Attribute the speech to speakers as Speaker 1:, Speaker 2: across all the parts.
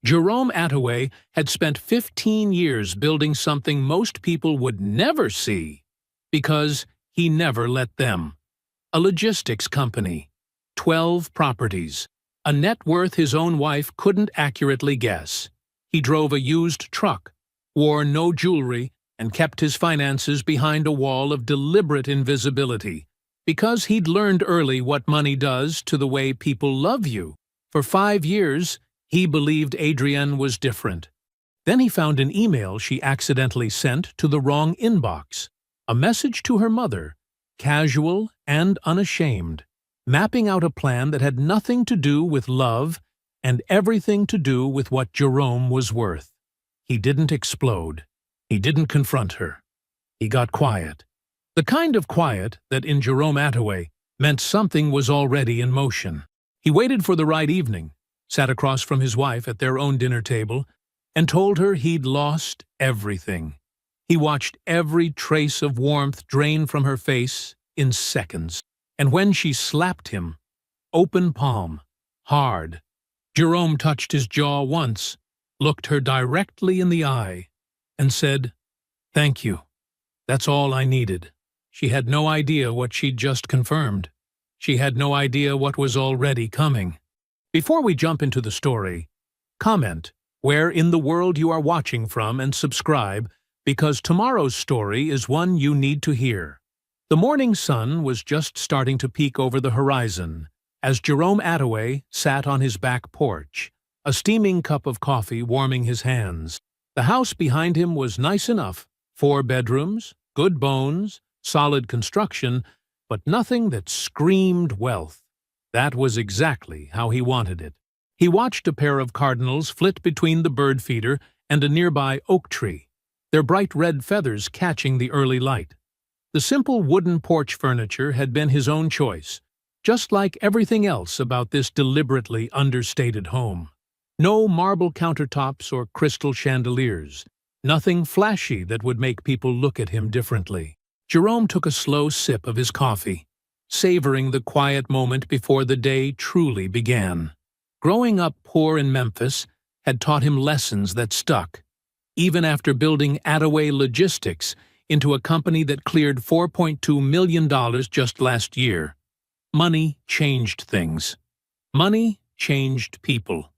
Speaker 1: Jerome Attaway had spent 15 years building something most people would never see because he never let them. A logistics company, 12 properties, a net worth his own wife couldn't accurately guess. He drove a used truck, wore no jewelry, and kept his finances behind a wall of deliberate invisibility because he'd learned early what money does to the way people love you. For 5 years, he believed Adrienne was different. Then he found an email she accidentally sent to the wrong inbox, a message to her mother, casual and unashamed, mapping out a plan that had nothing to do with love and everything to do with what Jerome was worth. He didn't explode. He didn't confront her. He got quiet. The kind of quiet that in Jerome Attaway meant something was already in motion. He waited for the right evening, sat across from his wife at their own dinner table, and told her he'd lost everything. He watched every trace of warmth drain from her face in seconds. And when she slapped him, open palm, hard, Jerome touched his jaw once, looked her directly in the eye, and said, "Thank you. That's all I needed." She had no idea what she'd just confirmed. She had no idea what was already coming. Before we jump into the story, comment where in the world you are watching from and subscribe, because tomorrow's story is one you need to hear. The morning sun was just starting to peek over the horizon as Jerome Attaway sat on his back porch, a steaming cup of coffee warming his hands. The house behind him was nice enough, 4 bedrooms, good bones, solid construction, but nothing that screamed wealth. That was exactly how he wanted it. He watched a pair of cardinals flit between the bird feeder and a nearby oak tree, their bright red feathers catching the early light. The simple wooden porch furniture had been his own choice, just like everything else about this deliberately understated home. No marble countertops or crystal chandeliers, nothing flashy that would make people look at him differently. Jerome took a slow sip of his coffee, savoring the quiet moment before the day truly began. Growing up poor in Memphis had taught him lessons that stuck, even after building Attaway Logistics into a company that cleared $4.2 million just last year. Money changed things. Money changed people.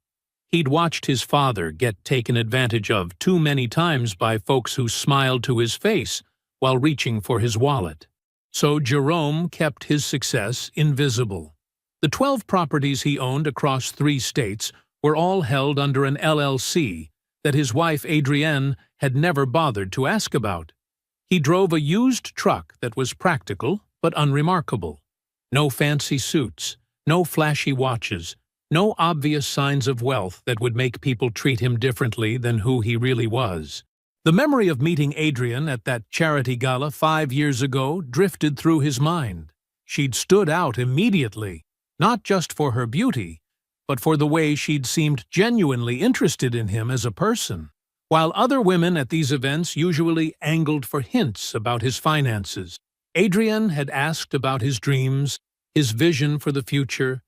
Speaker 1: He'd watched his father get taken advantage of too many times by folks who smiled to his face while reaching for his wallet. So Jerome kept his success invisible. The 12 properties he owned across 3 states were all held under an LLC that his wife Adrienne had never bothered to ask about. He drove a used truck that was practical but unremarkable. No fancy suits, no flashy watches, no obvious signs of wealth that would make people treat him differently than who he really was. The memory of meeting Adrienne at that charity gala 5 years ago drifted through his mind. She'd stood out immediately, not just for her beauty, but for the way she'd seemed genuinely interested in him as a person. While other women at these events usually angled for hints about his finances, Adrienne had asked about his dreams, his vision for the future.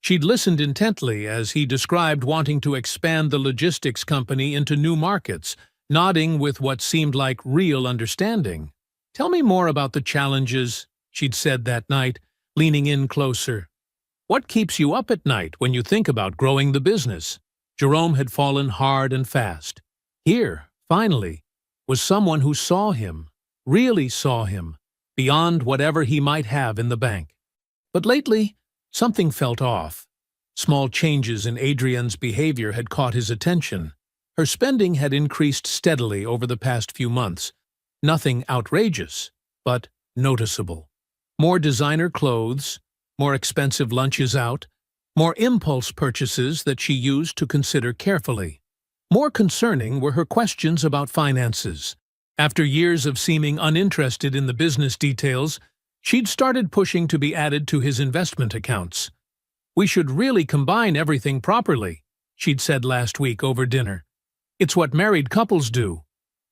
Speaker 1: She'd listened intently as he described wanting to expand the logistics company into new markets, nodding with what seemed like real understanding. "Tell me more about the challenges," she'd said that night, leaning in closer. "What keeps you up at night when you think about growing the business?" Jerome had fallen hard and fast. Here, finally, was someone who saw him, really saw him, beyond whatever he might have in the bank. But lately, something felt off. Small changes in Adrienne's behavior had caught his attention. Her spending had increased steadily over the past few months. Nothing outrageous, but noticeable. More designer clothes, more expensive lunches out, more impulse purchases that she used to consider carefully. More concerning were her questions about finances. After years of seeming uninterested in the business details, she'd started pushing to be added to his investment accounts. "We should really combine everything properly," she'd said last week over dinner. "It's what married couples do."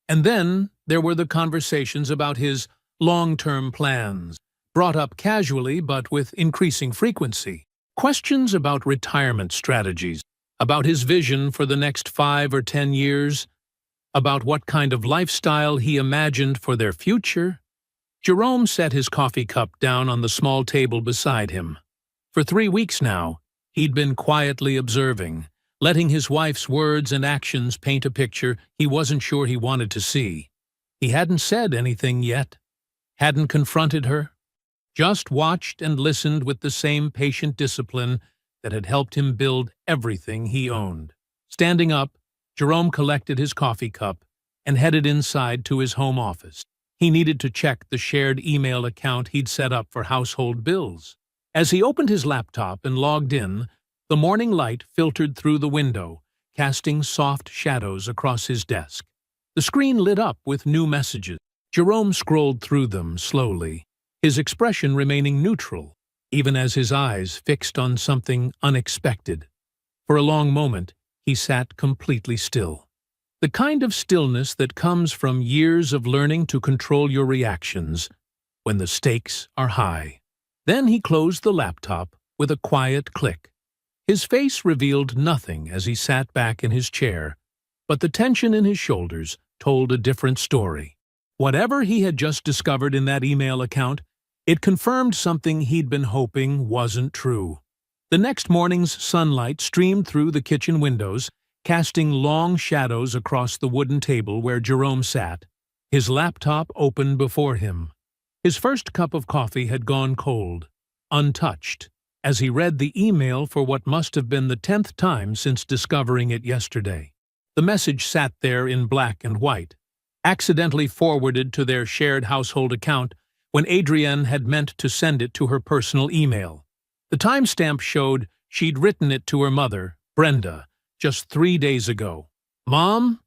Speaker 1: And then there were the conversations about his long-term plans, brought up casually but with increasing frequency. Questions about retirement strategies, about his vision for the next 5 or 10 years, about what kind of lifestyle he imagined for their future. Jerome set his coffee cup down on the small table beside him. For 3 weeks now, he'd been quietly observing, letting his wife's words and actions paint a picture he wasn't sure he wanted to see. He hadn't said anything yet, hadn't confronted her, just watched and listened with the same patient discipline that had helped him build everything he owned. Standing up, Jerome collected his coffee cup and headed inside to his home office. He needed to check the shared email account he'd set up for household bills. As he opened his laptop and logged in, the morning light filtered through the window, casting soft shadows across his desk. The screen lit up with new messages. Jerome scrolled through them slowly, his expression remaining neutral, even as his eyes fixed on something unexpected. For a long moment, he sat completely still. The kind of stillness that comes from years of learning to control your reactions when the stakes are high. Then he closed the laptop with a quiet click. His face revealed nothing as he sat back in his chair, but the tension in his shoulders told a different story. Whatever he had just discovered in that email account, it confirmed something he'd been hoping wasn't true. The next morning's sunlight streamed through the kitchen windows, casting long shadows across the wooden table where Jerome sat, his laptop open before him. His first cup of coffee had gone cold, untouched, as he read the email for what must have been the 10th time since discovering it yesterday. The message sat there in black and white, accidentally forwarded to their shared household account when Adrienne had meant to send it to her personal email. The timestamp showed she'd written it to her mother, Brenda, just 3 days ago. "Mom,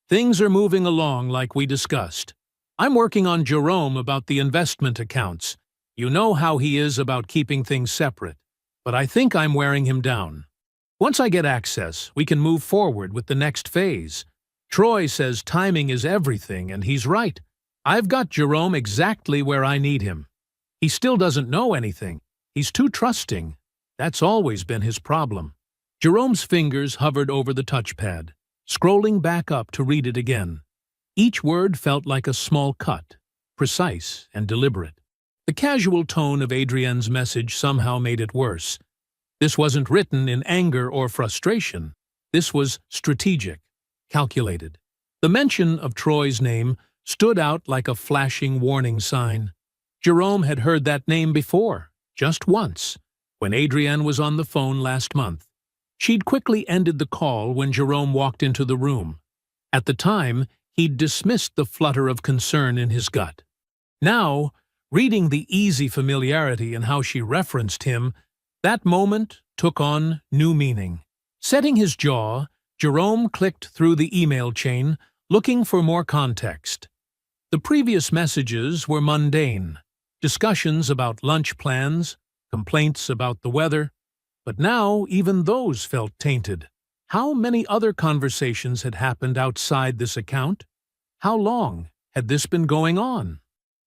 Speaker 1: things are moving along like we discussed. I'm working on Jerome about the investment accounts. You know how he is about keeping things separate, but I think I'm wearing him down. Once I get access, we can move forward with the next phase. Troy says timing is everything, and he's right. I've got Jerome exactly where I need him. He still doesn't know anything. He's too trusting. That's always been his problem." Jerome's fingers hovered over the touchpad, scrolling back up to read it again. Each word felt like a small cut, precise and deliberate. The casual tone of Adrienne's message somehow made it worse. This wasn't written in anger or frustration. This was strategic, calculated. The mention of Troy's name stood out like a flashing warning sign. Jerome had heard that name before, just once, when Adrienne was on the phone last month. She'd quickly ended the call when Jerome walked into the room. At the time, he'd dismissed the flutter of concern in his gut. Now, reading the easy familiarity in how she referenced him, that moment took on new meaning. Setting his jaw, Jerome clicked through the email chain, looking for more context. The previous messages were mundane, discussions about lunch plans, complaints about the weather, but now even those felt tainted. How many other conversations had happened outside this account? How long had this been going on?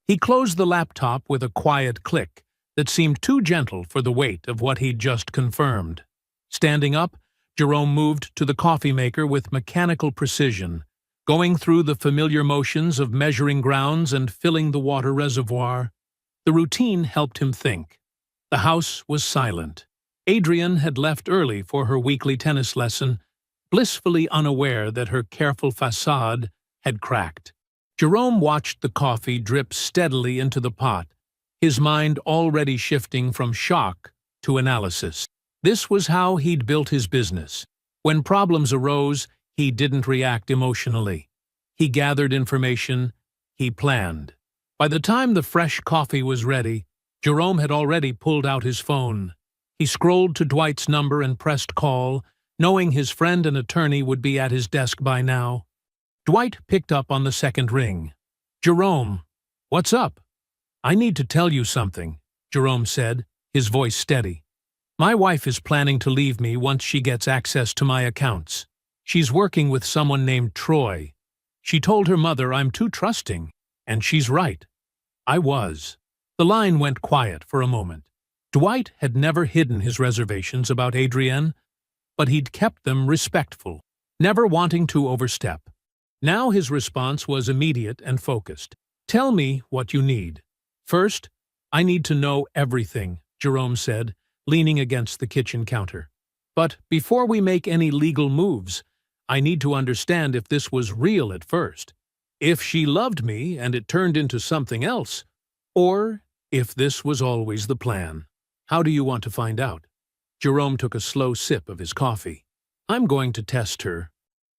Speaker 1: He closed the laptop with a quiet click that seemed too gentle for the weight of what he'd just confirmed. Standing up, Jerome moved to the coffee maker with mechanical precision, going through the familiar motions of measuring grounds and filling the water reservoir. The routine helped him think. The house was silent. Adrienne had left early for her weekly tennis lesson, blissfully unaware that her careful facade had cracked. Jerome watched the coffee drip steadily into the pot, his mind already shifting from shock to analysis. This was how he'd built his business. When problems arose, he didn't react emotionally. He gathered information, he planned. By the time the fresh coffee was ready, Jerome had already pulled out his phone. He scrolled to Dwight's number and pressed call, knowing his friend and attorney would be at his desk by now. Dwight picked up on the second ring. "Jerome, what's up?" "I need to tell you something," Jerome said, his voice steady. "My wife is planning to leave me once she gets access to my accounts. She's working with someone named Troy. She told her mother I'm too trusting, and she's right. I was." The line went quiet for a moment. Dwight had never hidden his reservations about Adrienne, but he'd kept them respectful, never wanting to overstep. Now his response was immediate and focused. "Tell me what you need. First, I need to know everything," Jerome said, leaning against the kitchen counter. "But before we make any legal moves, I need to understand if this was real at first, if she loved me and it turned into something else, or if this was always the plan. How do you want to find out?" Jerome took a slow sip of his coffee. "I'm going to test her.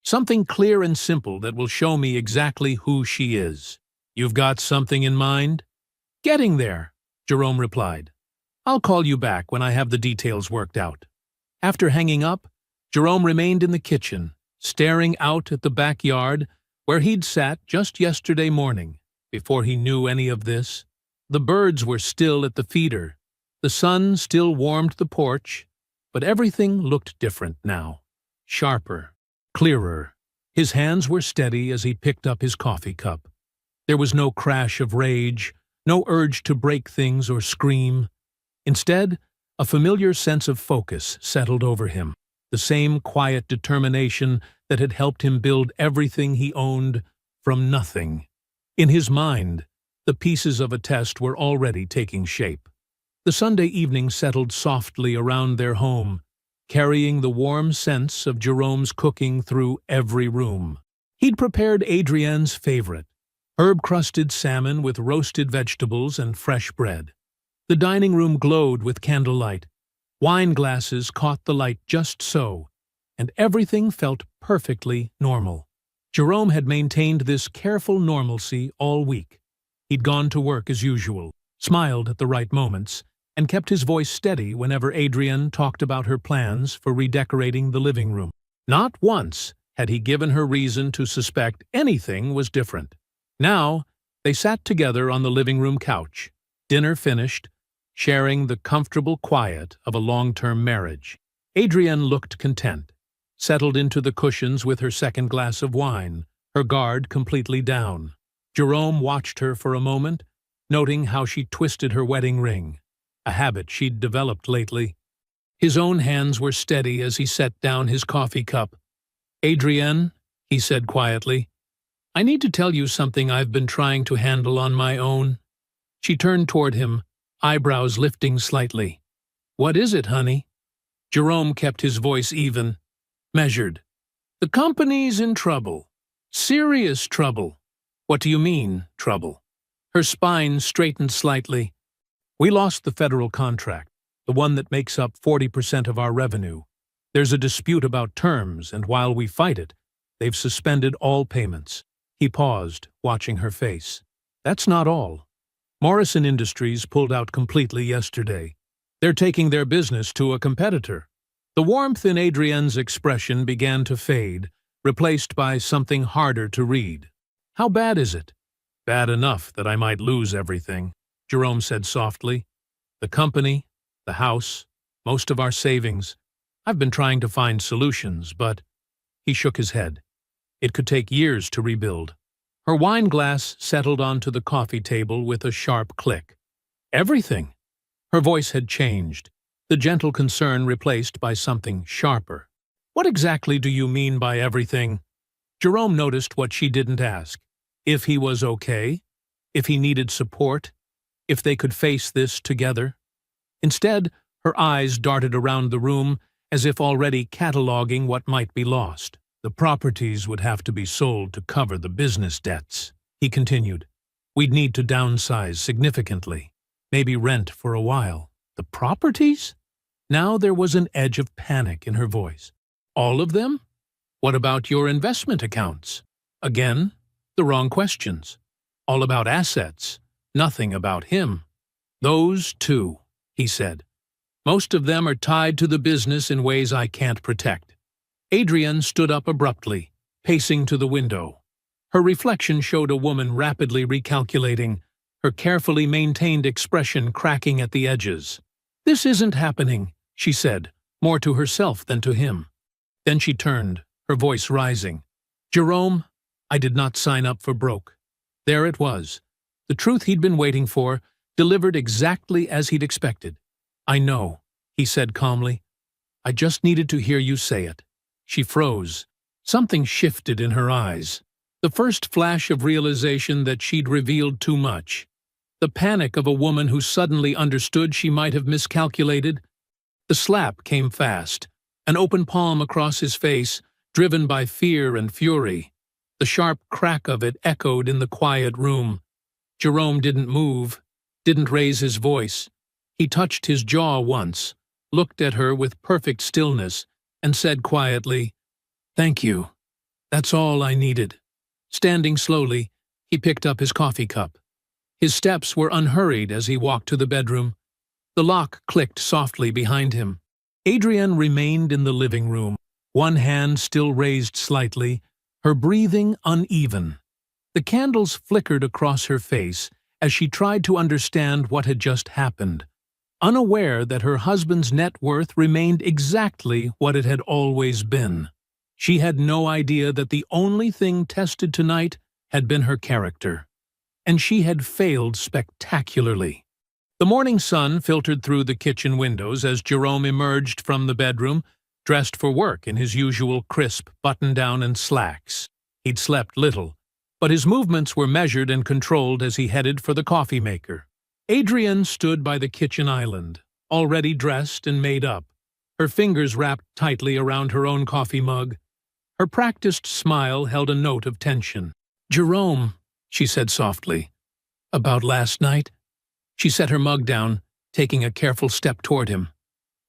Speaker 1: Something clear and simple that will show me exactly who she is." "You've got something in mind?" "Getting there," Jerome replied. "I'll call you back when I have the details worked out." After hanging up, Jerome remained in the kitchen, staring out at the backyard where he'd sat just yesterday morning, before he knew any of this. The birds were still at the feeder, the sun still warmed the porch, but everything looked different now. Sharper, clearer. His hands were steady as he picked up his coffee cup. There was no crash of rage, no urge to break things or scream. Instead, a familiar sense of focus settled over him, the same quiet determination that had helped him build everything he owned from nothing. In his mind, the pieces of a test were already taking shape. The Sunday evening settled softly around their home, carrying the warm sense of Jerome's cooking through every room. He'd prepared Adrienne's favorite, herb-crusted salmon with roasted vegetables and fresh bread. The dining room glowed with candlelight. Wine glasses caught the light just so, and everything felt perfectly normal. Jerome had maintained this careful normalcy all week. He'd gone to work as usual, smiled at the right moments, and kept his voice steady whenever Adrienne talked about her plans for redecorating the living room. Not once had he given her reason to suspect anything was different. Now, they sat together on the living room couch, dinner finished, sharing the comfortable quiet of a long-term marriage. Adrienne looked content, settled into the cushions with her second glass of wine, her guard completely down. Jerome watched her for a moment, noting how she twisted her wedding ring, a habit she'd developed lately. His own hands were steady as he set down his coffee cup. "Adrienne," he said quietly, "I need to tell you something I've been trying to handle on my own." She turned toward him, eyebrows lifting slightly. "What is it, honey?" Jerome kept his voice even, measured. "The company's in trouble. Serious trouble." "What do you mean, trouble?" Her spine straightened slightly. "We lost the federal contract, the one that makes up 40% of our revenue. There's a dispute about terms, and while we fight it, they've suspended all payments." He paused, watching her face. "That's not all. Morrison Industries pulled out completely yesterday. They're taking their business to a competitor." The warmth in Adrienne's expression began to fade, replaced by something harder to read. "How bad is it?" "Bad enough that I might lose everything," Jerome said softly. "The company, the house, most of our savings. I've been trying to find solutions, but—" He shook his head. "It could take years to rebuild." Her wine glass settled onto the coffee table with a sharp click. "Everything?" Her voice had changed, the gentle concern replaced by something sharper. "What exactly do you mean by everything?" Jerome noticed what she didn't ask. If he was okay? If he needed support? If they could face this together? Instead, her eyes darted around the room as if already cataloging what might be lost. "The properties would have to be sold to cover the business debts," he continued. "We'd need to downsize significantly, maybe rent for a while." "The properties?" Now there was an edge of panic in her voice. "All of them? What about your investment accounts?" Again, the wrong questions. All about assets, nothing about him. "Those too," he said. "Most of them are tied to the business in ways I can't protect." Adrienne stood up abruptly, pacing to the window. Her reflection showed a woman rapidly recalculating, her carefully maintained expression cracking at the edges. "This isn't happening," she said, more to herself than to him. Then she turned, her voice rising. "Jerome, I did not sign up for broke." There it was, the truth he'd been waiting for, delivered exactly as he'd expected. "I know," he said calmly. I just needed to hear you say it." She froze. Something shifted in her eyes. The first flash of realization that she'd revealed too much. The panic of a woman who suddenly understood she might have miscalculated. The slap came fast, an open palm across his face, driven by fear and fury. The sharp crack of it echoed in the quiet room. Jerome didn't move, didn't raise his voice. He touched his jaw once, looked at her with perfect stillness, and said quietly, "Thank you. That's all I needed." Standing slowly, he picked up his coffee cup. His steps were unhurried as he walked to the bedroom. The lock clicked softly behind him. Adrienne remained in the living room, one hand still raised slightly, her breathing uneven. The candles flickered across her face as she tried to understand what had just happened, unaware that her husband's net worth remained exactly what it had always been. She had no idea that the only thing tested tonight had been her character, and she had failed spectacularly. The morning sun filtered through the kitchen windows as Jerome emerged from the bedroom, dressed for work in his usual crisp button-down and slacks. He'd slept little, but his movements were measured and controlled as he headed for the coffee maker. Adrienne stood by the kitchen island, already dressed and made up, her fingers wrapped tightly around her own coffee mug. Her practiced smile held a note of tension. "Jerome," she said softly. "About last night?" She set her mug down, taking a careful step toward him.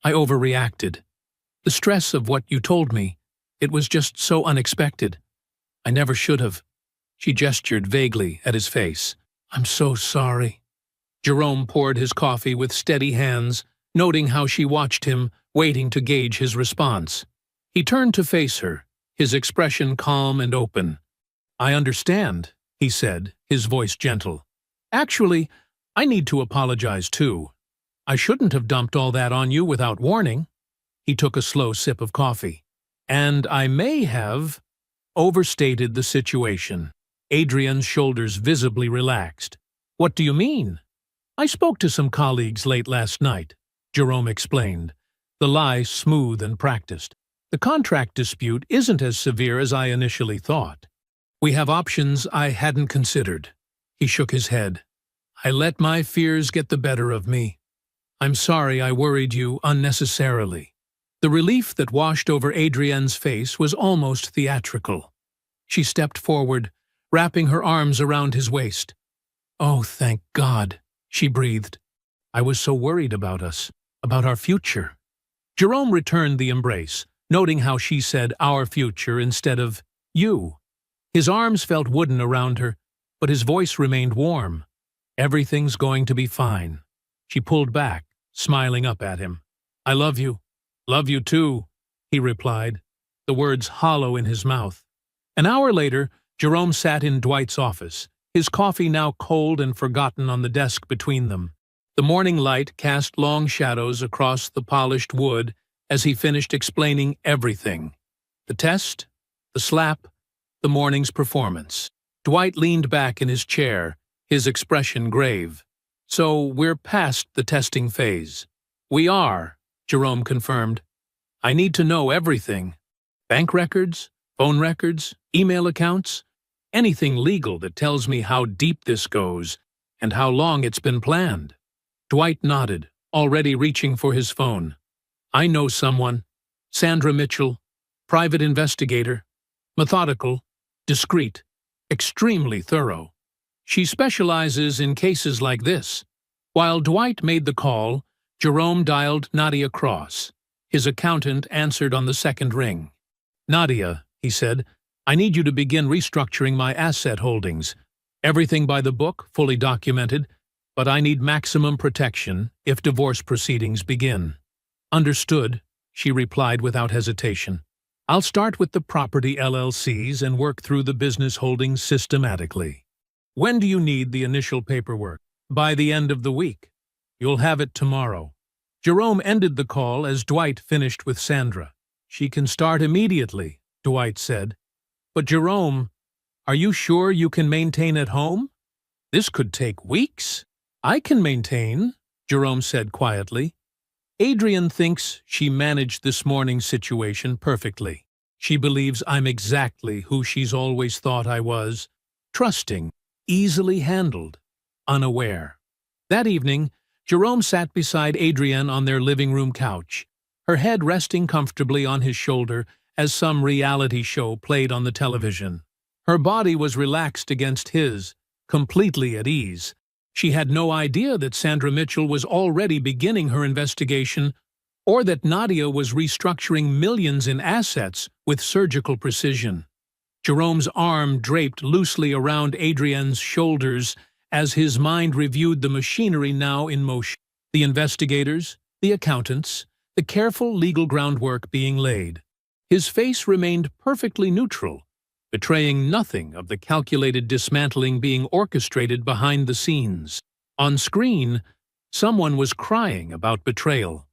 Speaker 1: "I overreacted. The stress of what you told me, it was just so unexpected. I never should have." She gestured vaguely at his face. "I'm so sorry." Jerome poured his coffee with steady hands, noting how she watched him, waiting to gauge his response. He turned to face her, his expression calm and open. "I understand," he said, his voice gentle. "Actually, I need to apologize too. I shouldn't have dumped all that on you without warning." He took a slow sip of coffee. "And I may have overstated the situation." Adrienne's shoulders visibly relaxed. "What do you mean?" "I spoke to some colleagues late last night," Jerome explained, the lie smooth and practiced. "The contract dispute isn't as severe as I initially thought. We have options I hadn't considered." He shook his head. "I let my fears get the better of me. I'm sorry I worried you unnecessarily." The relief that washed over Adrienne's face was almost theatrical. She stepped forward, wrapping her arms around his waist. "Oh, thank God," she breathed. "I was so worried about us, about our future." Jerome returned the embrace, noting how she said our future instead of you. His arms felt wooden around her, but his voice remained warm. "Everything's going to be fine." She pulled back, smiling up at him. "I love you." "Love you too," he replied, the words hollow in his mouth. An hour later, Jerome sat in Dwight's office, his coffee now cold and forgotten on the desk between them. The morning light cast long shadows across the polished wood as he finished explaining everything. The test, the slap, the morning's performance. Dwight leaned back in his chair, his expression grave. "So we're past the testing phase." "We are," Jerome confirmed. "I need to know everything. Bank records, phone records, email accounts, anything legal that tells me how deep this goes and how long it's been planned." Dwight nodded, already reaching for his phone. "I know someone. Sandra Mitchell, private investigator, methodical, discreet, extremely thorough. She specializes in cases like this." While Dwight made the call, Jerome dialed Nadia Cross. His accountant answered on the second ring. "Nadia," he said, "I need you to begin restructuring my asset holdings. Everything by the book, fully documented, but I need maximum protection if divorce proceedings begin." "Understood," she replied without hesitation. "I'll start with the property LLCs and work through the business holdings systematically." "When do you need the initial paperwork?" "By the end of the week. You'll have it tomorrow." Jerome ended the call as Dwight finished with Sandra. "She can start immediately," Dwight said. "But Jerome, are you sure you can maintain at home? This could take weeks." "I can maintain," Jerome said quietly. Adrienne thinks she managed this morning's situation perfectly. She believes I'm exactly who she's always thought I was, trusting, easily handled, unaware. That evening, Jerome sat beside Adrienne on their living room couch, her head resting comfortably on his shoulder as some reality show played on the television. Her body was relaxed against his, completely at ease. She had no idea that Sandra Mitchell was already beginning her investigation, or that Nadia was restructuring millions in assets with surgical precision. Jerome's arm draped loosely around Adrienne's shoulders as his mind reviewed the machinery now in motion. The investigators, the accountants, the careful legal groundwork being laid. His face remained perfectly neutral, betraying nothing of the calculated dismantling being orchestrated behind the scenes. On screen, someone was crying about betrayal.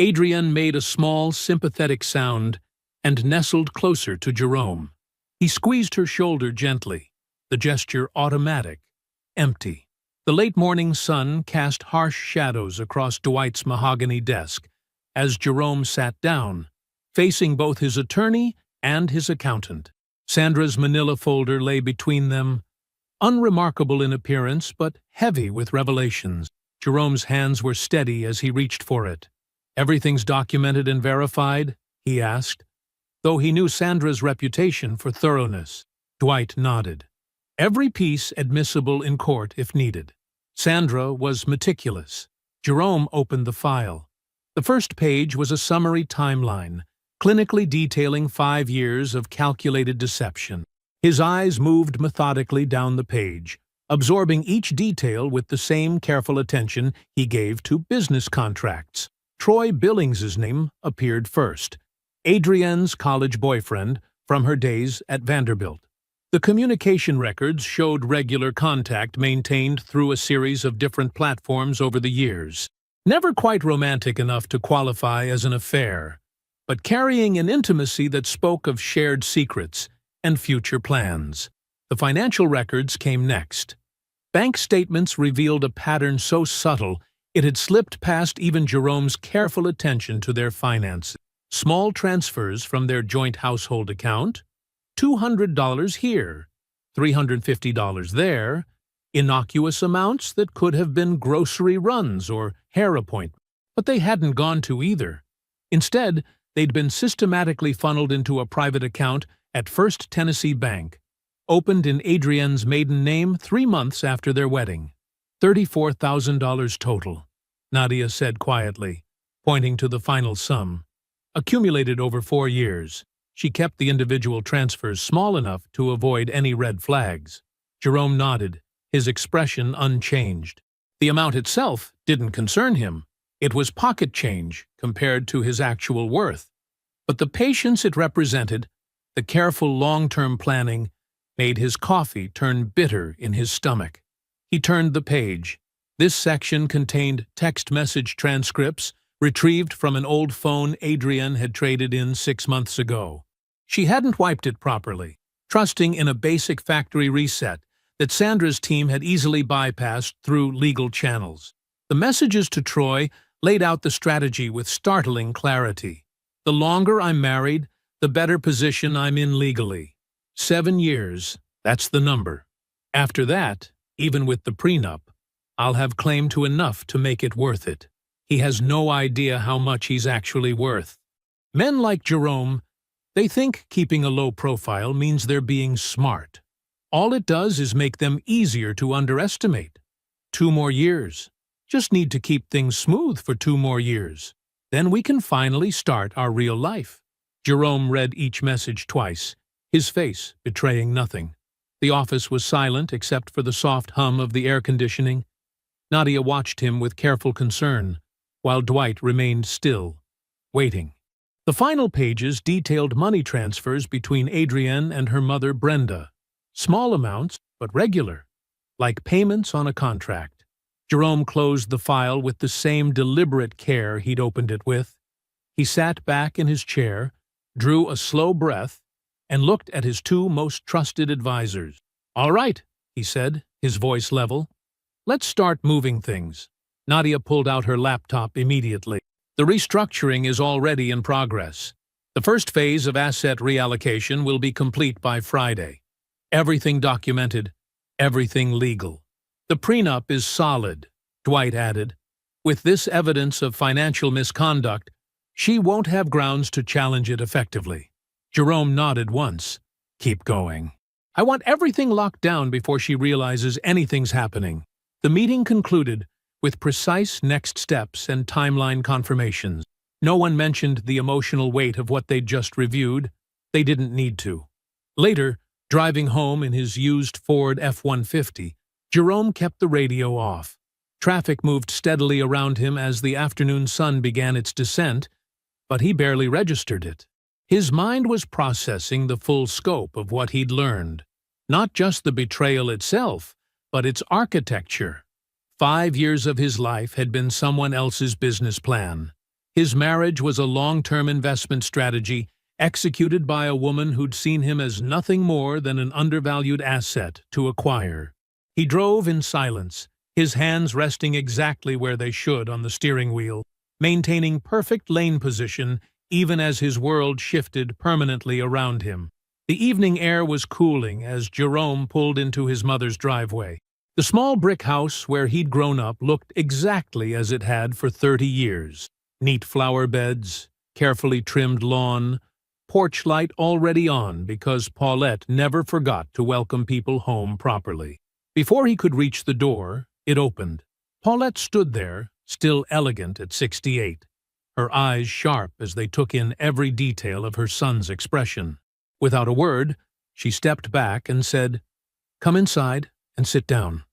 Speaker 1: Adrienne made a small, sympathetic sound and nestled closer to Jerome. He squeezed her shoulder gently, the gesture automatic, empty. The late morning sun cast harsh shadows across Dwight's mahogany desk as Jerome sat down, facing both his attorney and his accountant. Sandra's manila folder lay between them, unremarkable in appearance but heavy with revelations. Jerome's hands were steady as he reached for it. "Everything's documented and verified?" he asked, though he knew Sandra's reputation for thoroughness. Dwight nodded. "Every piece admissible in court if needed." Sandra was meticulous. Jerome opened the file. The first page was a summary timeline, clinically detailing 5 years of calculated deception. His eyes moved methodically down the page, absorbing each detail with the same careful attention he gave to business contracts. Troy Billings's name appeared first, Adrienne's college boyfriend from her days at Vanderbilt. The communication records showed regular contact maintained through a series of different platforms over the years. Never quite romantic enough to qualify as an affair, but carrying an intimacy that spoke of shared secrets and future plans. The financial records came next. Bank statements revealed a pattern so subtle it had slipped past even Jerome's careful attention to their finances. Small transfers from their joint household account, $200 here, $350 there, innocuous amounts that could have been grocery runs or hair appointments. But they hadn't gone to either. Instead, they'd been systematically funneled into a private account at First Tennessee Bank, opened in Adrienne's maiden name 3 months after their wedding. $34,000 total, Nadia said quietly, pointing to the final sum. Accumulated over 4 years. She kept the individual transfers small enough to avoid any red flags. Jerome nodded, his expression unchanged. The amount itself didn't concern him. It was pocket change compared to his actual worth. But the patience it represented, the careful long-term planning, made his coffee turn bitter in his stomach. He turned the page. This section contained text message transcripts retrieved from an old phone Adrienne had traded in 6 months ago. She hadn't wiped it properly, trusting in a basic factory reset that Sandra's team had easily bypassed through legal channels. The messages to Troy laid out the strategy with startling clarity. The longer I'm married, the better position I'm in legally. 7 years, that's the number. After that, even with the prenup, I'll have claim to enough to make it worth it. He has no idea how much he's actually worth. Men like Jerome, they think keeping a low profile means they're being smart. All it does is make them easier to underestimate. 2 more years. Just need to keep things smooth for 2 more years. Then we can finally start our real life. Jerome read each message twice, his face betraying nothing. The office was silent except for the soft hum of the air conditioning. Nadia watched him with careful concern, while Dwight remained still, waiting. The final pages detailed money transfers between Adrienne and her mother Brenda. Small amounts, but regular, like payments on a contract. Jerome closed the file with the same deliberate care he'd opened it with. He sat back in his chair, drew a slow breath, and looked at his 2 most trusted advisors. "All right," he said, his voice level. "Let's start moving things." Nadia pulled out her laptop immediately. The restructuring is already in progress. The first phase of asset reallocation will be complete by Friday. Everything documented, everything legal. The prenup is solid, Dwight added. With this evidence of financial misconduct, she won't have grounds to challenge it effectively. Jerome nodded once. Keep going. I want everything locked down before she realizes anything's happening. The meeting concluded with precise next steps and timeline confirmations. No one mentioned the emotional weight of what they'd just reviewed. They didn't need to. Later, driving home in his used Ford F-150, Jerome kept the radio off. Traffic moved steadily around him as the afternoon sun began its descent, but he barely registered it. His mind was processing the full scope of what he'd learned. Not just the betrayal itself, but its architecture. 5 years of his life had been someone else's business plan. His marriage was a long-term investment strategy executed by a woman who'd seen him as nothing more than an undervalued asset to acquire. He drove in silence, his hands resting exactly where they should on the steering wheel, maintaining perfect lane position even as his world shifted permanently around him. The evening air was cooling as Jerome pulled into his mother's driveway. The small brick house where he'd grown up looked exactly as it had for 30 years. Neat flower beds, carefully trimmed lawn, porch light already on because Paulette never forgot to welcome people home properly. Before he could reach the door, it opened. Paulette stood there, still elegant at 68, her eyes sharp as they took in every detail of her son's expression. Without a word, she stepped back and said, "Come inside and sit down."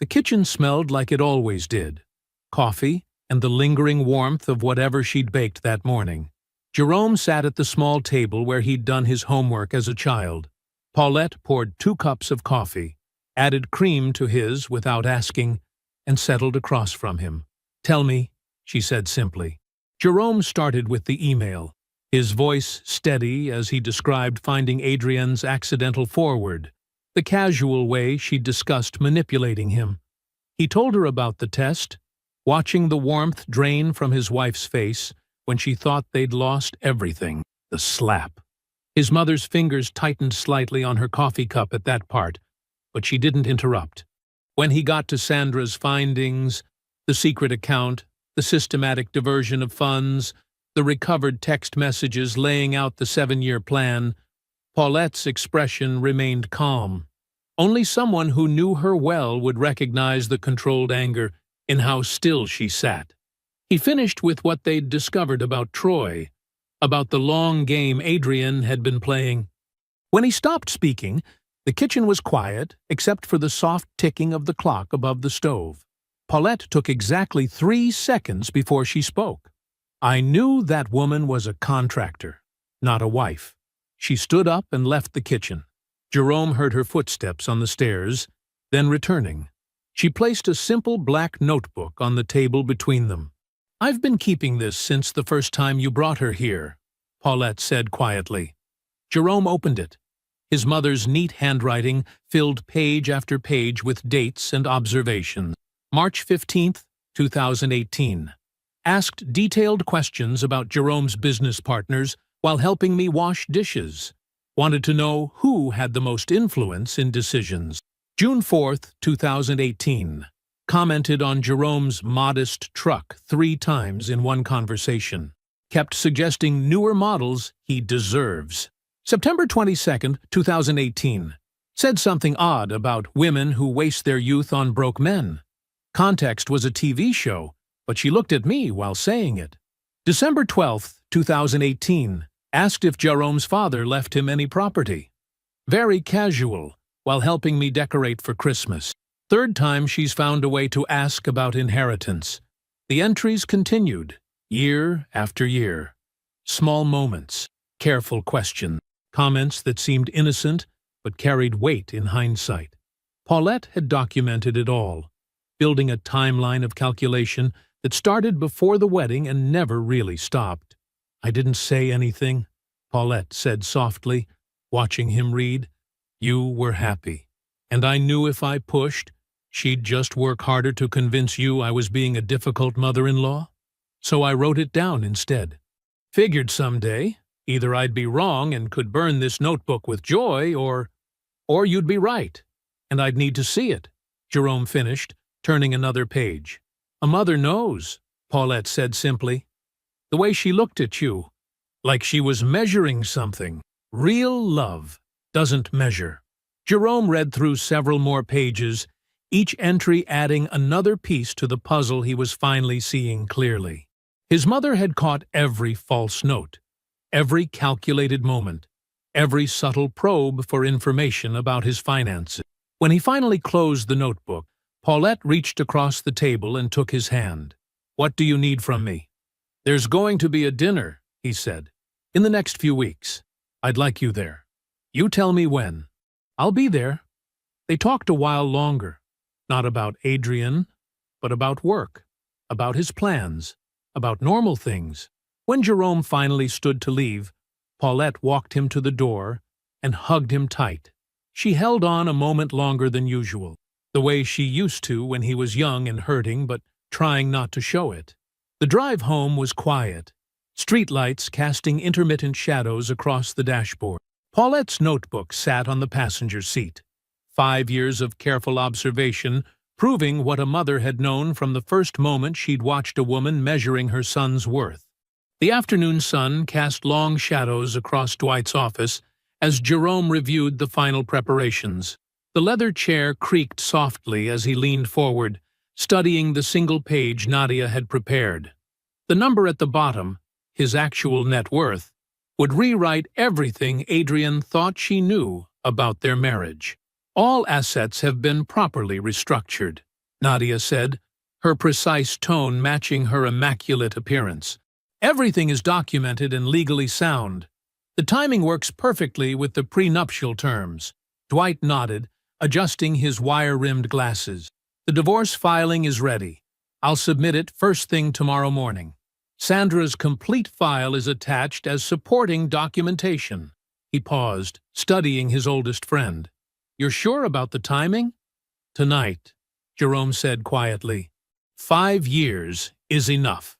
Speaker 1: The kitchen smelled like it always did. Coffee and the lingering warmth of whatever she'd baked that morning. Jerome sat at the small table where he'd done his homework as a child. Paulette poured 2 cups of coffee, added cream to his without asking, and settled across from him. "Tell me," she said simply. Jerome started with the email, his voice steady as he described finding Adrienne's accidental forward, the casual way she'd discussed manipulating him. He told her about the test, watching the warmth drain from his wife's face when she thought they'd lost everything. The slap. His mother's fingers tightened slightly on her coffee cup at that part, but she didn't interrupt. When he got to Sandra's findings, the secret account, the systematic diversion of funds, the recovered text messages laying out the 7-year plan, Paulette's expression remained calm. Only someone who knew her well would recognize the controlled anger in how still she sat. He finished with what they'd discovered about Troy, about the long game Adrienne had been playing. When he stopped speaking, the kitchen was quiet except for the soft ticking of the clock above the stove. Paulette took exactly 3 seconds before she spoke. "I knew that woman was a contractor, not a wife." She stood up and left the kitchen. Jerome heard her footsteps on the stairs, then returning. She placed a simple black notebook on the table between them. "I've been keeping this since the first time you brought her here," Paulette said quietly. Jerome opened it. His mother's neat handwriting filled page after page with dates and observations. March 15, 2018. Asked detailed questions about Jerome's business partners while helping me wash dishes. Wanted to know who had the most influence in decisions. June 4, 2018. Commented on Jerome's modest truck 3 times in one conversation. Kept suggesting newer models he deserves. September 22, 2018. Said something odd about women who waste their youth on broke men. Context was a TV show, but she looked at me while saying it. December 12, 2018. Asked if Jerome's father left him any property. Very casual, while helping me decorate for Christmas. 3rd time she's found a way to ask about inheritance. The entries continued, year after year. Small moments, careful questions, comments that seemed innocent but carried weight in hindsight. Paulette had documented it all, building a timeline of calculation that started before the wedding and never really stopped. "I didn't say anything," Paulette said softly, watching him read. "You were happy, and I knew if I pushed, she'd just work harder to convince you I was being a difficult mother-in-law." so I wrote it down instead. Figured someday, either I'd be wrong and could burn this notebook with joy, or you'd be right, and I'd need to see it, Jerome finished, turning another page. A mother knows, Paulette said simply. The way she looked at you, like she was measuring something. Real love doesn't measure. Jerome read through several more pages, each entry adding another piece to the puzzle he was finally seeing clearly. His mother had caught every false note, every calculated moment, every subtle probe for information about his finances. When he finally closed the notebook, Paulette reached across the table and took his hand. "What do you need from me?" "There's going to be a dinner," he said, "in the next few weeks. I'd like you there. You tell me when. I'll be there." They talked a while longer, not about Adrian, but about work, about his plans, about normal things. When Jerome finally stood to leave, Paulette walked him to the door and hugged him tight. She held on a moment longer than usual, the way she used to when he was young and hurting but trying not to show it. The drive home was quiet, streetlights casting intermittent shadows across the dashboard. Paulette's notebook sat on the passenger seat. 5 years of careful observation, proving what a mother had known from the first moment she'd watched a woman measuring her son's worth. The afternoon sun cast long shadows across Dwight's office as Jerome reviewed the final preparations. The leather chair creaked softly as he leaned forward, studying the single page Nadia had prepared. The number at the bottom, his actual net worth, would rewrite everything Adrian thought she knew about their marriage. "All assets have been properly restructured," Nadia said, her precise tone matching her immaculate appearance. "Everything is documented and legally sound. The timing works perfectly with the prenuptial terms." Dwight nodded, adjusting his wire-rimmed glasses. "The divorce filing is ready. I'll submit it first thing tomorrow morning. Sandra's complete file is attached as supporting documentation." He paused, studying his oldest friend. "You're sure about the timing?" "Tonight," Jerome said quietly. 5 years is enough."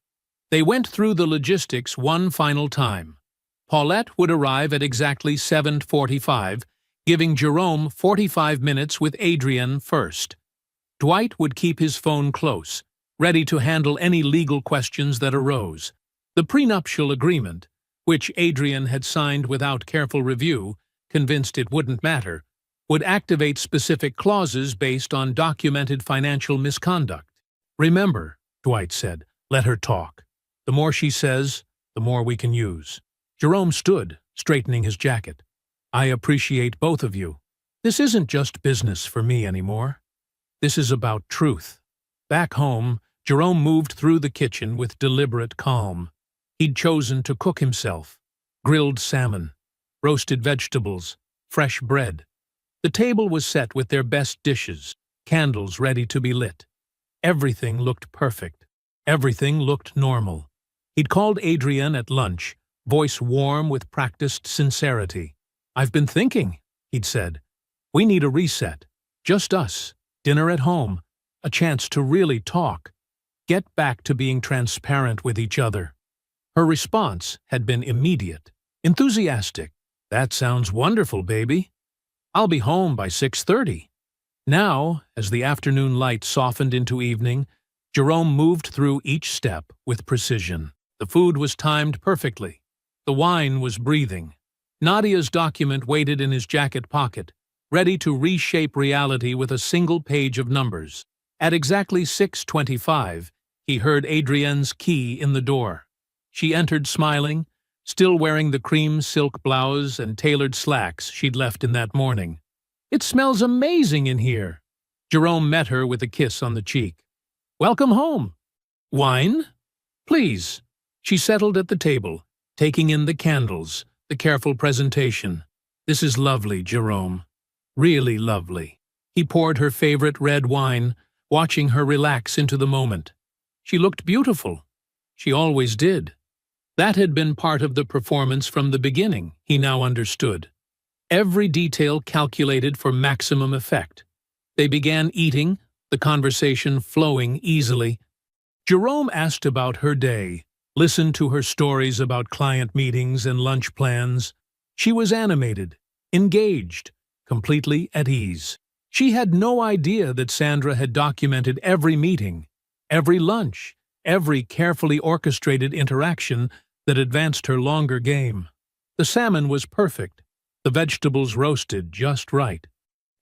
Speaker 1: They went through the logistics one final time. Paulette would arrive at exactly 7:45, giving Jerome 45 minutes with Adrian first. Dwight would keep his phone close, ready to handle any legal questions that arose. The prenuptial agreement, which Adrian had signed without careful review, convinced it wouldn't matter, would activate specific clauses based on documented financial misconduct. "Remember," Dwight said, "let her talk. The more she says, the more we can use." Jerome stood, straightening his jacket. "I appreciate both of you. This isn't just business for me anymore. This is about truth." Back home, Jerome moved through the kitchen with deliberate calm. He'd chosen to cook himself. Grilled salmon, roasted vegetables, fresh bread. The table was set with their best dishes, candles ready to be lit. Everything looked perfect. Everything looked normal. He'd called Adrian at lunch, voice warm with practiced sincerity. "I've been thinking," he'd said. "We need a reset. Just us. Dinner at home. A chance to really talk. Get back to being transparent with each other." Her response had been immediate, enthusiastic. "That sounds wonderful, baby. I'll be home by 6:30. Now, as the afternoon light softened into evening, Jerome moved through each step with precision. The food was timed perfectly. The wine was breathing. Nadia's document waited in his jacket pocket, ready to reshape reality with a single page of numbers. At exactly 6:25, he heard Adrienne's key in the door. She entered smiling, still wearing the cream silk blouse and tailored slacks she'd left in that morning. "It smells amazing in here." Jerome met her with a kiss on the cheek. "Welcome home. Wine? Please." She settled at the table, taking in the candles, the careful presentation. "This is lovely, Jerome. Really lovely." He poured her favorite red wine, watching her relax into the moment. She looked beautiful. She always did. That had been part of the performance from the beginning, he now understood. Every detail calculated for maximum effect. They began eating, the conversation flowing easily. Jerome asked about her day, listened to her stories about client meetings and lunch plans. She was animated, engaged, completely at ease. She had no idea that Sandra had documented every meeting, every lunch, every carefully orchestrated interaction that advanced her longer game. The salmon was perfect, the vegetables roasted just right.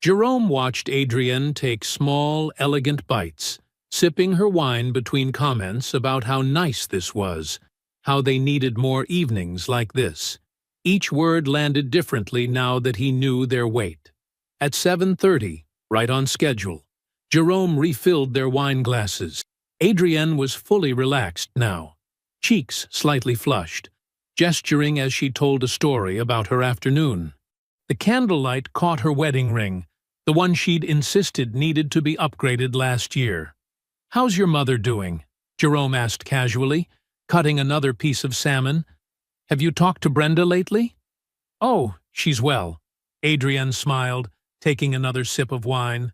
Speaker 1: Jerome watched Adrienne take small, elegant bites, sipping her wine between comments about how nice this was, how they needed more evenings like this. Each word landed differently now that he knew their weight. At 7:30, right on schedule, Jerome refilled their wine glasses. Adrienne was fully relaxed now, cheeks slightly flushed, gesturing as she told a story about her afternoon. The candlelight caught her wedding ring, the one she'd insisted needed to be upgraded last year. "How's your mother doing?" Jerome asked casually, cutting another piece of salmon. "Have you talked to Brenda lately?" "Oh, she's well." Adrienne smiled, taking another sip of wine.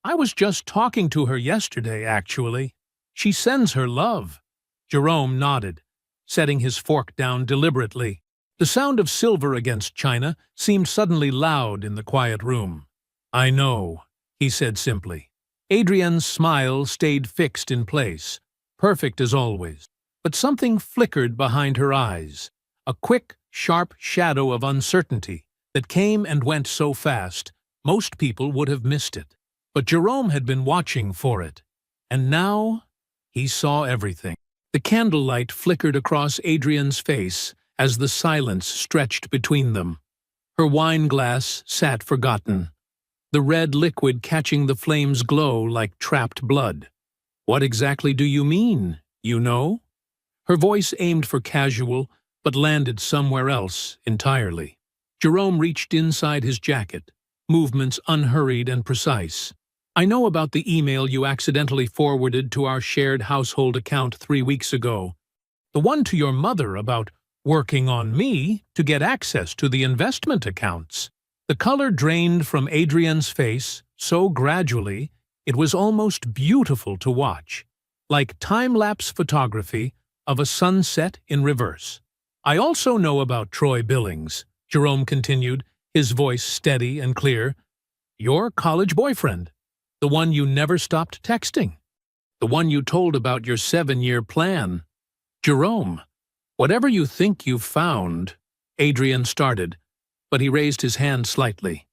Speaker 1: "I was just talking to her yesterday, actually. She sends her love." Jerome nodded, setting his fork down deliberately. The sound of silver against china seemed suddenly loud in the quiet room. "I know," he said simply. Adrienne's smile stayed fixed in place, perfect as always, but something flickered behind her eyes, a quick, sharp shadow of uncertainty that came and went so fast, most people would have missed it. But Jerome had been watching for it, and now he saw everything. The candlelight flickered across Adrienne's face as the silence stretched between them. Her wine glass sat forgotten, the red liquid catching the flame's glow like trapped blood. "What exactly do you mean, you know?" Her voice aimed for casual, but landed somewhere else entirely. Jerome reached inside his jacket, movements unhurried and precise. "I know about the email you accidentally forwarded to our shared household account 3 weeks ago. The one to your mother about working on me to get access to the investment accounts." The color drained from Adrienne's face so gradually it was almost beautiful to watch, like time-lapse photography of a sunset in reverse. "I also know about Troy Billings," Jerome continued, his voice steady and clear. "Your college boyfriend, the one you never stopped texting, the one you told about your 7-year plan." "Jerome, whatever you think you've found," Adrienne started, but he raised his hand slightly,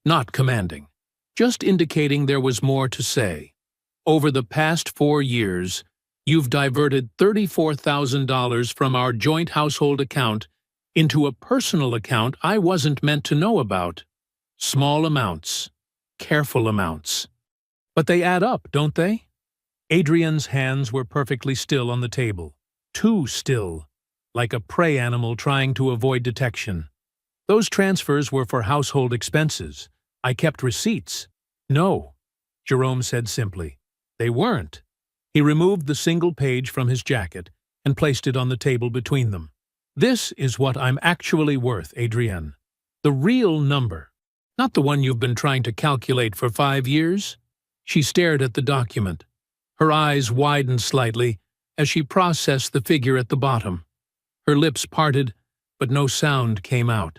Speaker 1: not commanding, just indicating there was more to say. "Over the past 4 years, you've diverted $34,000 from our joint household account into a personal account I wasn't meant to know about. Small amounts, careful amounts. But they add up, don't they?" Adrienne's hands were perfectly still on the table, too still, like a prey animal trying to avoid detection. "Those transfers were for household expenses. I kept receipts." "No," Jerome said simply. "They weren't." He removed the single page from his jacket and placed it on the table between them. "This is what I'm actually worth, Adrienne. The real number, not the one you've been trying to calculate for 5 years." She stared at the document. Her eyes widened slightly as she processed the figure at the bottom. Her lips parted, but no sound came out.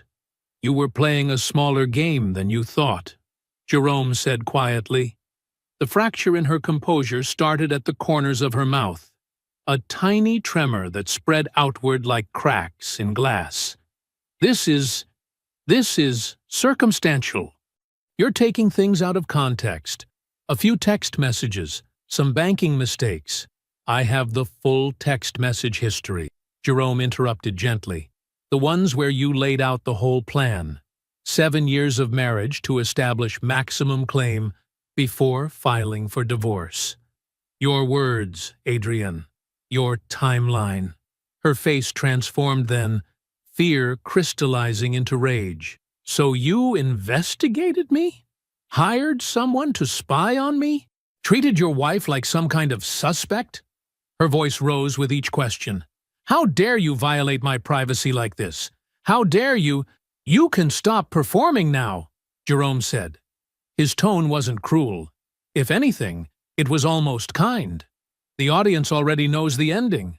Speaker 1: "You were playing a smaller game than you thought," Jerome said quietly. The fracture in her composure started at the corners of her mouth, a tiny tremor that spread outward like cracks in glass. This is circumstantial. You're taking things out of context. A few text messages, some banking mistakes." "I have the full text message history," Jerome interrupted gently. "The ones where you laid out the whole plan. 7 years of marriage to establish maximum claim before filing for divorce. Your words, Adrienne. Your timeline." Her face transformed then, fear crystallizing into rage. "So you investigated me? Hired someone to spy on me? Treated your wife like some kind of suspect?" Her voice rose with each question. "How dare you violate my privacy like this? How dare you—" "You can stop performing now," Jerome said. His tone wasn't cruel. If anything, it was almost kind. The audience already knows the ending.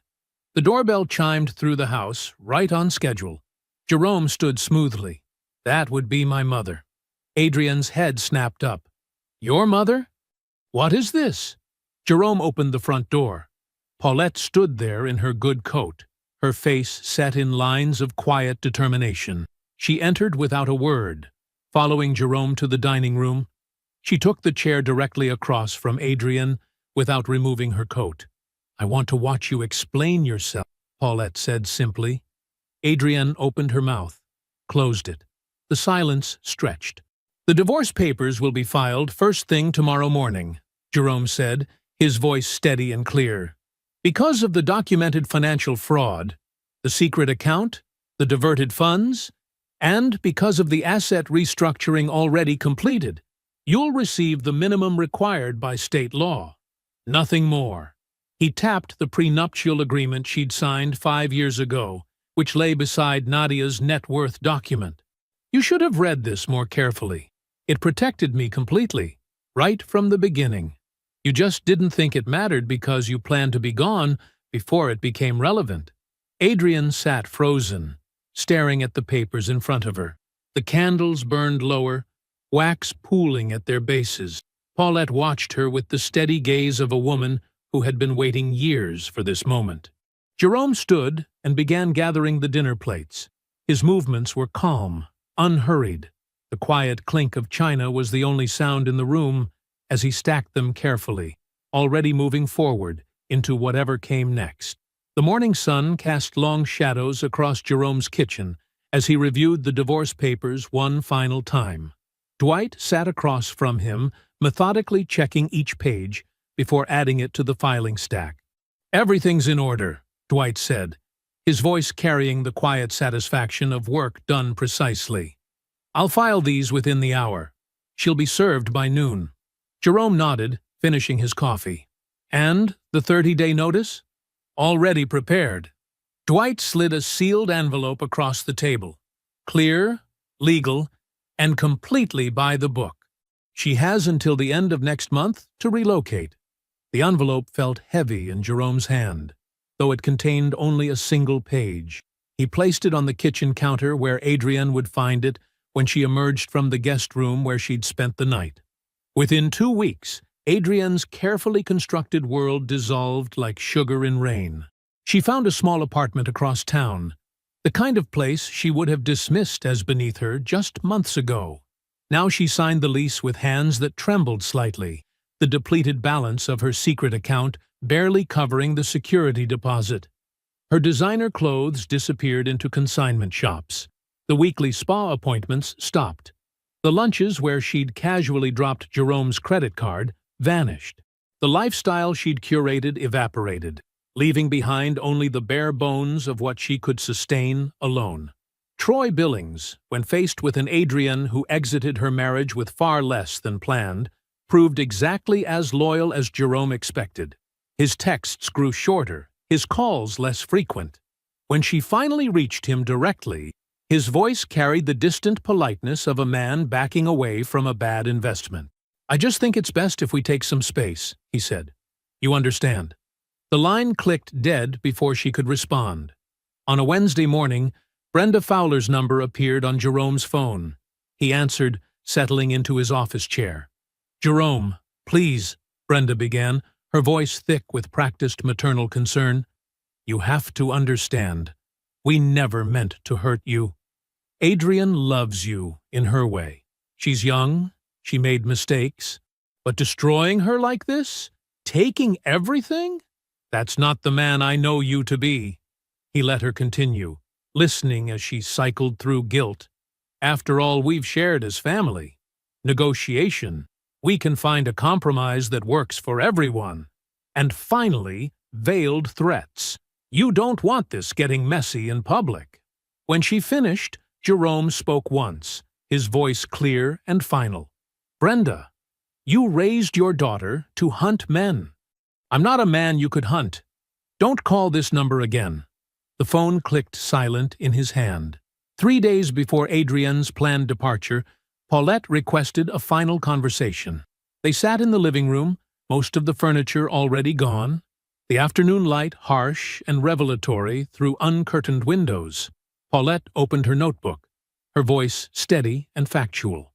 Speaker 1: The doorbell chimed through the house, right on schedule. Jerome stood smoothly. That would be my mother. Adrian's head snapped up. Your mother? What is this? Jerome opened the front door. Paulette stood there in her good coat, her face set in lines of quiet determination. She entered without a word. Following Jerome to the dining room, she took the chair directly across from Adrian without removing her coat. I want to watch you explain yourself, Paulette said simply. Adrian opened her mouth, closed it. The silence stretched. The divorce papers will be filed first thing tomorrow morning, Jerome said, his voice steady and clear. Because of the documented financial fraud, the secret account, the diverted funds, and because of the asset restructuring already completed, you'll receive the minimum required by state law. Nothing more. He tapped the prenuptial agreement she'd signed 5 years ago, which lay beside Nadia's net worth document. You should have read this more carefully. It protected me completely, right from the beginning. You just didn't think it mattered because you planned to be gone before it became relevant. Adrian sat frozen, staring at the papers in front of her. The candles burned lower, wax pooling at their bases. Paulette watched her with the steady gaze of a woman who had been waiting years for this moment. Jerome stood and began gathering the dinner plates. His movements were calm, unhurried. The quiet clink of china was the only sound in the room as he stacked them carefully, already moving forward into whatever came next. The morning sun cast long shadows across Jerome's kitchen as he reviewed the divorce papers one final time. Dwight sat across from him, methodically checking each page before adding it to the filing stack. Everything's in order, Dwight said, his voice carrying the quiet satisfaction of work done precisely. I'll file these within the hour. She'll be served by noon. Jerome nodded, finishing his coffee. And the 30-day notice? Already prepared. Dwight slid a sealed envelope across the table. Clear, legal, and completely by the book. She has until the end of next month to relocate. The envelope felt heavy in Jerome's hand, though it contained only a single page. He placed it on the kitchen counter where Adrian would find it when she emerged from the guest room where she'd spent the night. Within 2 weeks, Adrian's carefully constructed world dissolved like sugar in rain. She found a small apartment across town, the kind of place she would have dismissed as beneath her just months ago. Now she signed the lease with hands that trembled slightly, the depleted balance of her secret account barely covering the security deposit. Her designer clothes disappeared into consignment shops. The weekly spa appointments stopped. The lunches where she'd casually dropped Jerome's credit card vanished. The lifestyle she'd curated evaporated, leaving behind only the bare bones of what she could sustain alone. Troy Billings, when faced with an Adrian who exited her marriage with far less than planned, proved exactly as loyal as Jerome expected. His texts grew shorter, his calls less frequent. When she finally reached him directly, his voice carried the distant politeness of a man backing away from a bad investment. I just think it's best if we take some space, he said. You understand? The line clicked dead before she could respond. On a Wednesday morning, Brenda Fowler's number appeared on Jerome's phone. He answered, settling into his office chair. Jerome, please, Brenda began, her voice thick with practiced maternal concern. You have to understand. We never meant to hurt you. Adrian loves you in her way. She's young, she made mistakes, but destroying her like this? Taking everything? That's not the man I know you to be. He let her continue, listening as she cycled through guilt. After all we've shared as family. Negotiation. We can find a compromise that works for everyone. And finally, veiled threats. You don't want this getting messy in public. When she finished, Jerome spoke once, his voice clear and final. Brenda, you raised your daughter to hunt men. I'm not a man you could hunt. Don't call this number again. The phone clicked silent in his hand. 3 days before Adrian's planned departure, Paulette requested a final conversation. They sat in the living room, most of the furniture already gone. The afternoon light harsh and revelatory through uncurtained windows. Paulette opened her notebook, her voice steady and factual.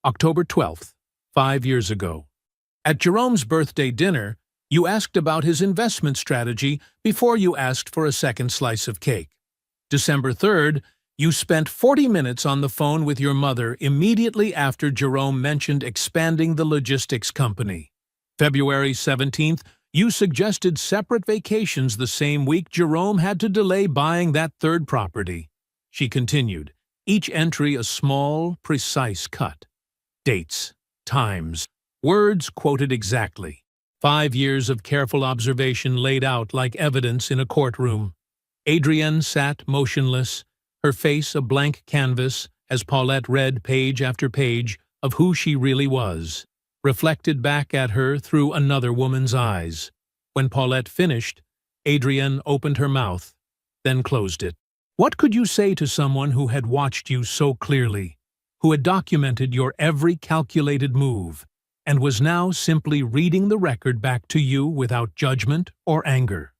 Speaker 1: October 12th, 5 years ago. At Jerome's birthday dinner, you asked about his investment strategy before you asked for a second slice of cake. December 3rd, you spent 40 minutes on the phone with your mother immediately after Jerome mentioned expanding the logistics company. February 17th, you suggested separate vacations the same week Jerome had to delay buying that third property. She continued, each entry a small, precise cut. Dates, times, words quoted exactly. 5 years of careful observation laid out like evidence in a courtroom. Adrienne sat motionless, her face a blank canvas as Paulette read page after page of who she really was, reflected back at her through another woman's eyes. When Paulette finished, Adrienne opened her mouth, then closed it. What could you say to someone who had watched you so clearly, who had documented your every calculated move, and was now simply reading the record back to you without judgment or anger?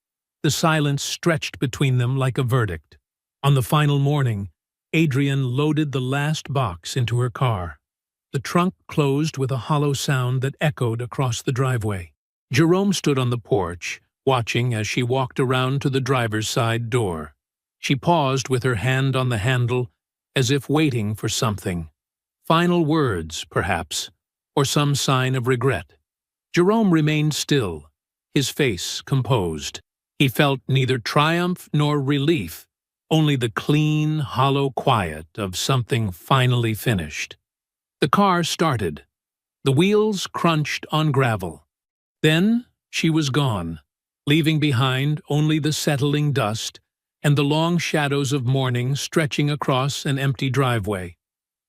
Speaker 1: The silence stretched between them like a verdict. On the final morning, Adrienne loaded the last box into her car. The trunk closed with a hollow sound that echoed across the driveway. Jerome stood on the porch, watching as she walked around to the driver's side door. She paused with her hand on the handle, as if waiting for something. Final words, perhaps, or some sign of regret. Jerome remained still, his face composed. He felt neither triumph nor relief, only the clean, hollow quiet of something finally finished. The car started. The wheels crunched on gravel. Then she was gone, leaving behind only the settling dust and the long shadows of morning stretching across an empty driveway.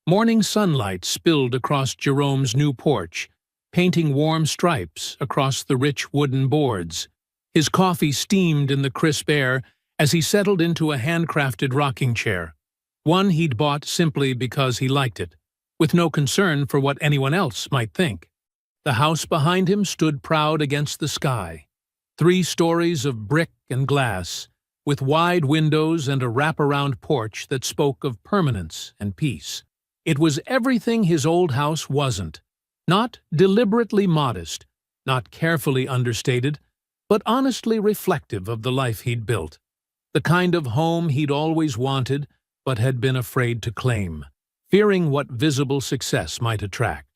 Speaker 1: Morning sunlight spilled across Jerome's new porch, painting warm stripes across the rich wooden boards. His coffee steamed in the crisp air as he settled into a handcrafted rocking chair, one he'd bought simply because he liked it, with no concern for what anyone else might think. The house behind him stood proud against the sky, 3 stories of brick and glass, with wide windows and a wraparound porch that spoke of permanence and peace. It was everything his old house wasn't, not deliberately modest, not carefully understated, but honestly reflective of the life he'd built, the kind of home he'd always wanted but had been afraid to claim, fearing what visible success might attract.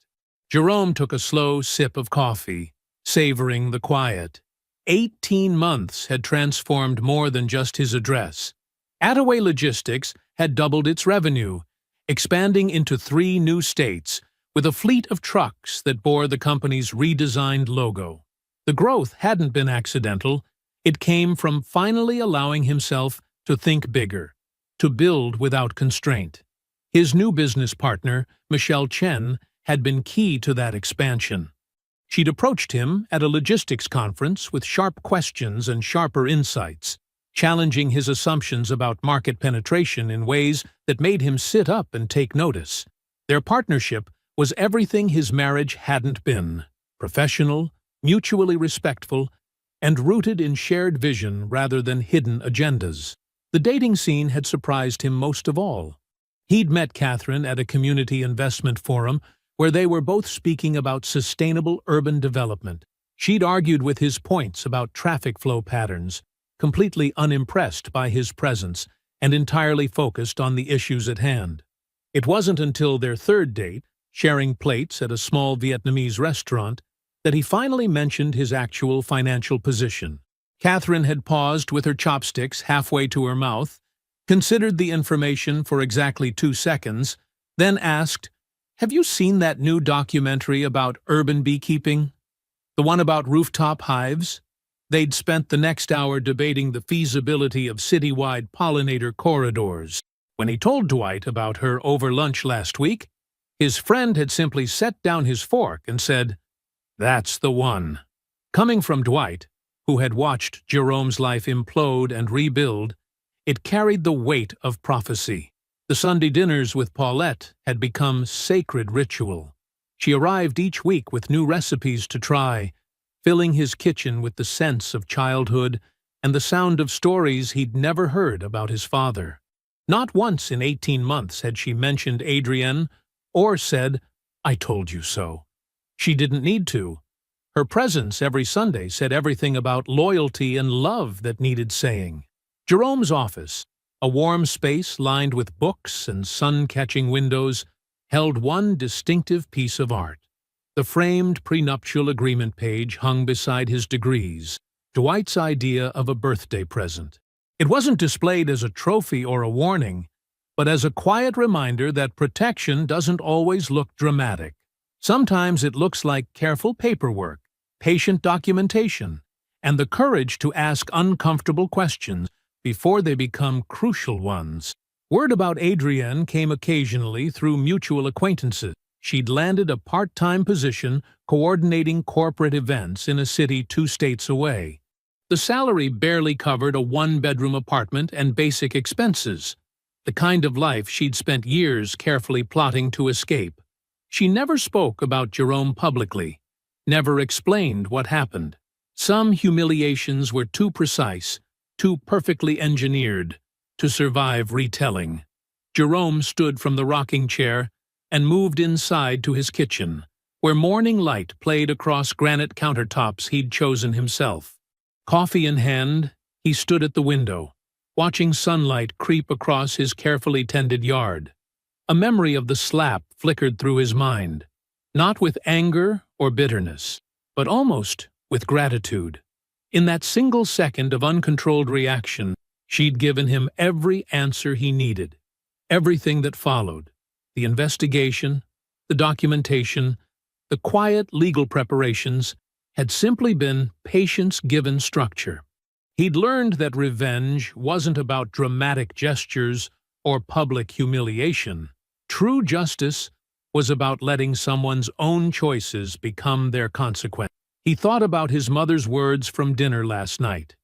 Speaker 1: Jerome took a slow sip of coffee, savoring the quiet. 18 months had transformed more than just his address. Attaway Logistics had doubled its revenue, expanding into 3 new states, with a fleet of trucks that bore the company's redesigned logo. The growth hadn't been accidental. It came from finally allowing himself to think bigger, to build without constraint. His new business partner, Michelle Chen, had been key to that expansion. She'd approached him at a logistics conference with sharp questions and sharper insights, challenging his assumptions about market penetration in ways that made him sit up and take notice. Their partnership was everything his marriage hadn't been: professional, mutually respectful, and rooted in shared vision rather than hidden agendas. The dating scene had surprised him most of all. He'd met Catherine at a community investment forum where they were both speaking about sustainable urban development. She'd argued with his points about traffic flow patterns, completely unimpressed by his presence and entirely focused on the issues at hand. It wasn't until their third date, sharing plates at a small Vietnamese restaurant, that he finally mentioned his actual financial position. Catherine had paused with her chopsticks halfway to her mouth, considered the information for exactly 2 seconds, then asked, "Have you seen that new documentary about urban beekeeping? The one about rooftop hives?" They'd spent the next hour debating the feasibility of citywide pollinator corridors. When he told Dwight about her over lunch last week, his friend had simply set down his fork and said, "That's the one." Coming from Dwight, who had watched Jerome's life implode and rebuild, it carried the weight of prophecy. The Sunday dinners with Paulette had become sacred ritual. She arrived each week with new recipes to try, filling his kitchen with the sense of childhood and the sound of stories he'd never heard about his father. Not once in 18 months had she mentioned Adrienne or said, "I told you so." She didn't need to. Her presence every Sunday said everything about loyalty and love that needed saying. Jerome's office, a warm space lined with books and sun-catching windows, held one distinctive piece of art. The framed prenuptial agreement page hung beside his degrees, Dwight's idea of a birthday present. It wasn't displayed as a trophy or a warning, but as a quiet reminder that protection doesn't always look dramatic. Sometimes it looks like careful paperwork, patient documentation, and the courage to ask uncomfortable questions before they become crucial ones. Word about Adrienne came occasionally through mutual acquaintances. She'd landed a part-time position coordinating corporate events in a city 2 states away. The salary barely covered a 1-bedroom apartment and basic expenses, the kind of life she'd spent years carefully plotting to escape. She never spoke about Jerome publicly, never explained what happened. Some humiliations were too precise, too perfectly engineered, to survive retelling. Jerome stood from the rocking chair and moved inside to his kitchen, where morning light played across granite countertops he'd chosen himself. Coffee in hand, he stood at the window, watching sunlight creep across his carefully tended yard. A memory of the slap flickered through his mind, not with anger or bitterness, but almost with gratitude. In that single second of uncontrolled reaction, she'd given him every answer he needed. Everything that followed, the investigation, the documentation, the quiet legal preparations, had simply been patience given structure. He'd learned that revenge wasn't about dramatic gestures or public humiliation. True justice was about letting someone's own choices become their consequence. He thought about his mother's words from dinner last night.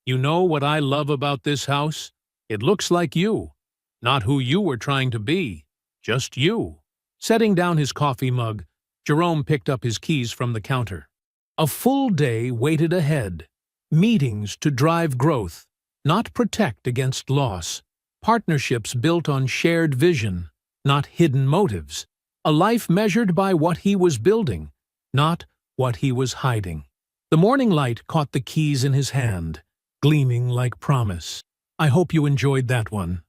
Speaker 1: "You know what I love about this house? It looks like you. Not who you were trying to be, just you." Setting down his coffee mug, Jerome picked up his keys from the counter. A full day waited ahead. Meetings to drive growth, not protect against loss. Partnerships built on shared vision, not hidden motives. A life measured by what he was building, not what he was hiding. The morning light caught the keys in his hand, gleaming like promise. I hope you enjoyed that one.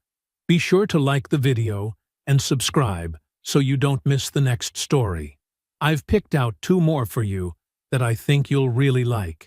Speaker 1: Be sure to like the video and subscribe so you don't miss the next story. I've picked out 2 more for you that I think you'll really like.